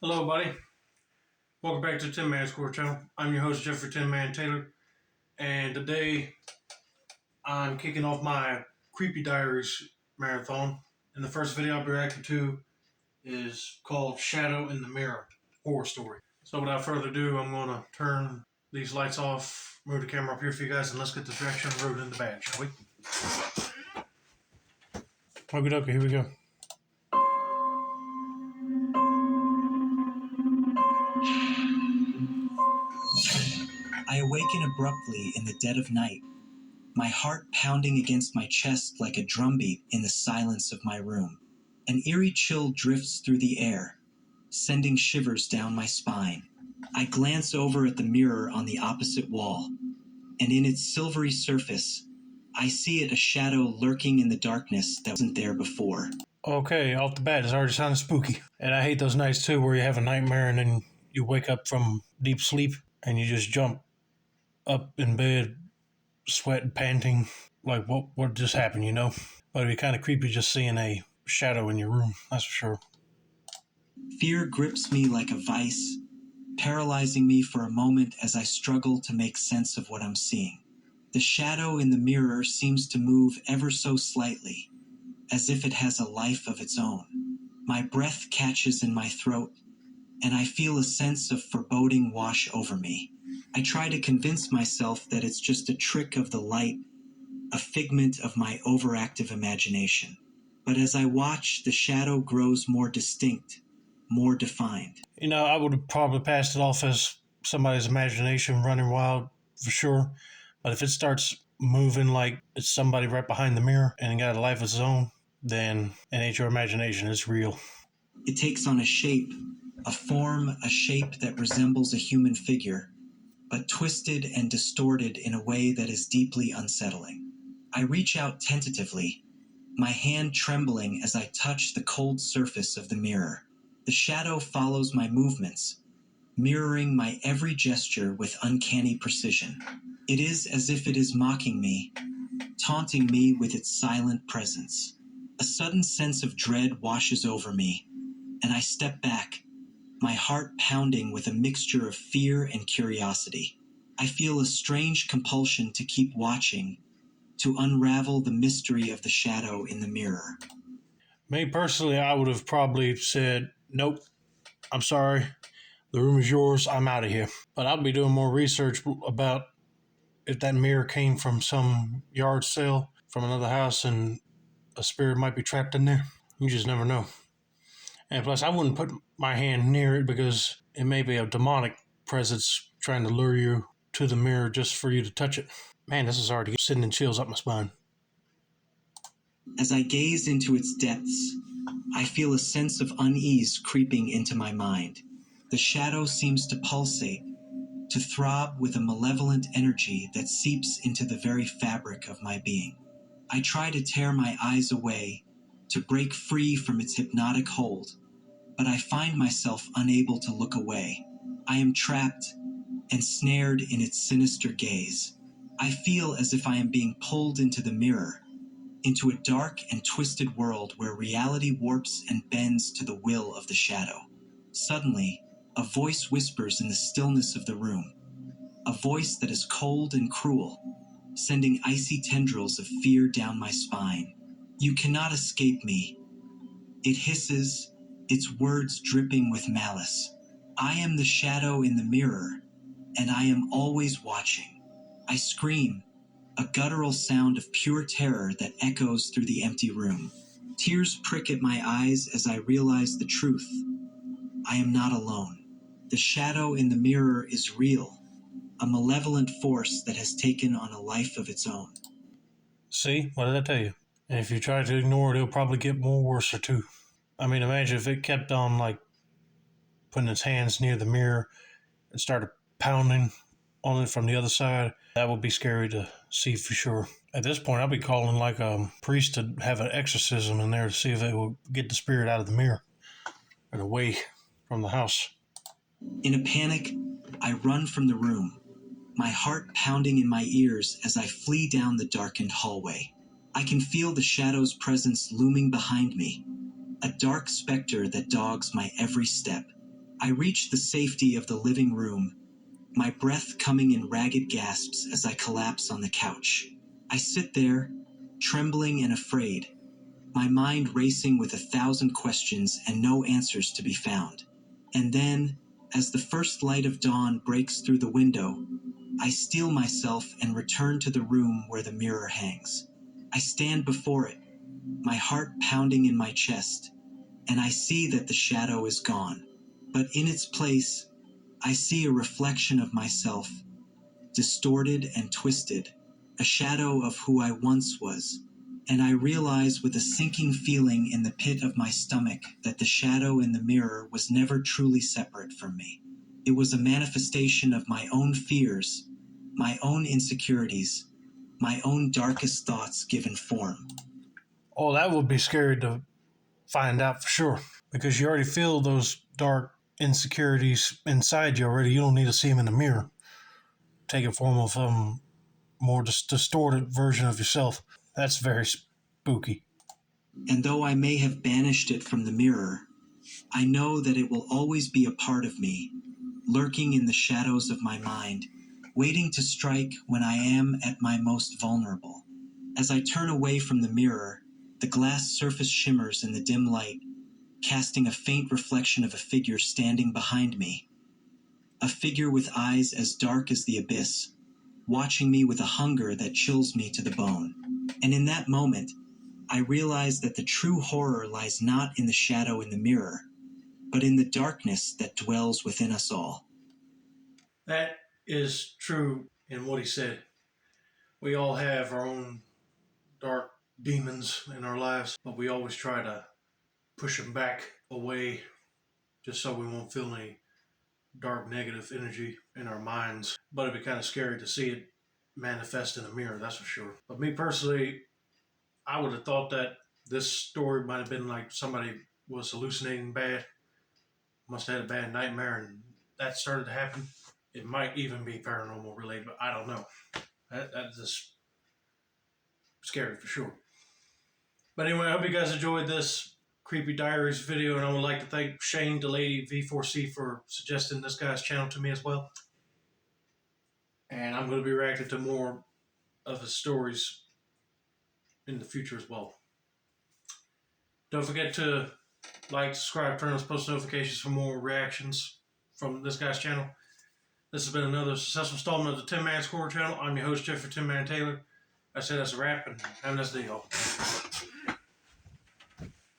Hello, buddy. Welcome back to Tin Man Score Channel. I'm your host, Jeffrey Tin Man Taylor, and today I'm kicking off my Creepy Diaries marathon. And the first video I'll be reacting to is called Shadow in the Mirror Horror Story. So, without further ado, I'm going to turn these lights off, move the camera up here for you guys, and let's get this reaction road in the bag, shall we? Okay, here we go. I awaken abruptly in the dead of night, my heart pounding against my chest like a drumbeat in the silence of my room. An eerie chill drifts through the air, sending shivers down my spine. I glance over at the mirror on the opposite wall, and in its silvery surface, I see it a shadow lurking in the darkness that wasn't there before. Okay, off the bat, it's already sounding spooky. And I hate those nights too where you have a nightmare and then you wake up from deep sleep and you just jump up in bed, sweating, panting, like what just happened, you know? But it'd be kind of creepy just seeing a shadow in your room, that's for sure. Fear grips me like a vice, paralyzing me for a moment as I struggle to make sense of what I'm seeing. The shadow in the mirror seems to move ever so slightly, as if it has a life of its own. My breath catches in my throat, and I feel a sense of foreboding wash over me. I try to convince myself that it's just a trick of the light, a figment of my overactive imagination. But as I watch, the shadow grows more distinct, more defined. You know, I would have probably passed it off as somebody's imagination running wild for sure. But if it starts moving like it's somebody right behind the mirror and it got a life of its own, then it ain't your imagination, it's real. It takes on a shape, a form, a shape that resembles a human figure, but twisted and distorted in a way that is deeply unsettling. I reach out tentatively, my hand trembling as I touch the cold surface of the mirror. The shadow follows my movements, mirroring my every gesture with uncanny precision. It is as if it is mocking me, taunting me with its silent presence. A sudden sense of dread washes over me, and I step back, my heart pounding with a mixture of fear and curiosity. I feel a strange compulsion to keep watching, to unravel the mystery of the shadow in the mirror. Me personally, I would have probably said, nope, I'm sorry, the room is yours, I'm out of here. But I'll be doing more research about if that mirror came from some yard sale from another house and a spirit might be trapped in there. You just never know. And plus, I wouldn't put my hand near it because it may be a demonic presence trying to lure you to the mirror just for you to touch it. Man, this is already sending chills up my spine. As I gaze into its depths, I feel a sense of unease creeping into my mind. The shadow seems to pulsate, to throb with a malevolent energy that seeps into the very fabric of my being. I try to tear my eyes away, to break free from its hypnotic hold, but I find myself unable to look away. I am trapped, ensnared in its sinister gaze. I feel as if I am being pulled into the mirror, into a dark and twisted world where reality warps and bends to the will of the shadow. Suddenly, a voice whispers in the stillness of the room, a voice that is cold and cruel, sending icy tendrils of fear down my spine. You cannot escape me. It hisses, its words dripping with malice. I am the shadow in the mirror, and I am always watching. I scream, a guttural sound of pure terror that echoes through the empty room. Tears prick at my eyes as I realize the truth. I am not alone. The shadow in the mirror is real, a malevolent force that has taken on a life of its own. See, what did I tell you? And if you try to ignore it, it'll probably get more worse or too. I mean, imagine if it kept on like putting its hands near the mirror and started pounding on it from the other side. That would be scary to see for sure. At this point, I'll be calling like a priest to have an exorcism in there to see if it will get the spirit out of the mirror and away from the house. In a panic, I run from the room, my heart pounding in my ears as I flee down the darkened hallway. I can feel the shadow's presence looming behind me, a dark specter that dogs my every step. I reach the safety of the living room, my breath coming in ragged gasps as I collapse on the couch. I sit there, trembling and afraid, my mind racing with 1,000 questions and no answers to be found. And then, as the first light of dawn breaks through the window, I steel myself and return to the room where the mirror hangs. I stand before it, my heart pounding in my chest, and I see that the shadow is gone. But in its place, I see a reflection of myself, distorted and twisted, a shadow of who I once was. And I realize with a sinking feeling in the pit of my stomach that the shadow in the mirror was never truly separate from me. It was a manifestation of my own fears, my own insecurities, my own darkest thoughts given form. Oh, that would be scary to find out for sure, because you already feel those dark insecurities inside you already. You don't need to see them in the mirror. Take a form of more distorted version of yourself. That's very spooky. And though I may have banished it from the mirror, I know that it will always be a part of me, lurking in the shadows of my mind, waiting to strike when I am at my most vulnerable. As I turn away from the mirror, the glass surface shimmers in the dim light, casting a faint reflection of a figure standing behind me. A figure with eyes as dark as the abyss, watching me with a hunger that chills me to the bone. And in that moment, I realize that the true horror lies not in the shadow in the mirror, but in the darkness that dwells within us all. That is true in what he said. We all have our own dark demons in our lives, but we always try to push them back away just so we won't feel any dark negative energy in our minds. But it'd be kind of scary to see it manifest in a mirror, that's for sure. But me personally, I would have thought that this story might have been like somebody was hallucinating bad, must have had a bad nightmare, and that started to happen. It might even be paranormal related, but I don't know. That's just scary for sure. But anyway, I hope you guys enjoyed this Creepy Diaries video, and I would like to thank Shane Delady V4C for suggesting this guy's channel to me as well. And I'm going to be reacting to more of his stories in the future as well. Don't forget to like, subscribe, turn on post notifications for more reactions from this guy's channel. This has been another successful installment of the Tin Man Score channel. I'm your host, Jeffrey Tin Man Taylor. I say that's a wrap, and have a nice day, y'all.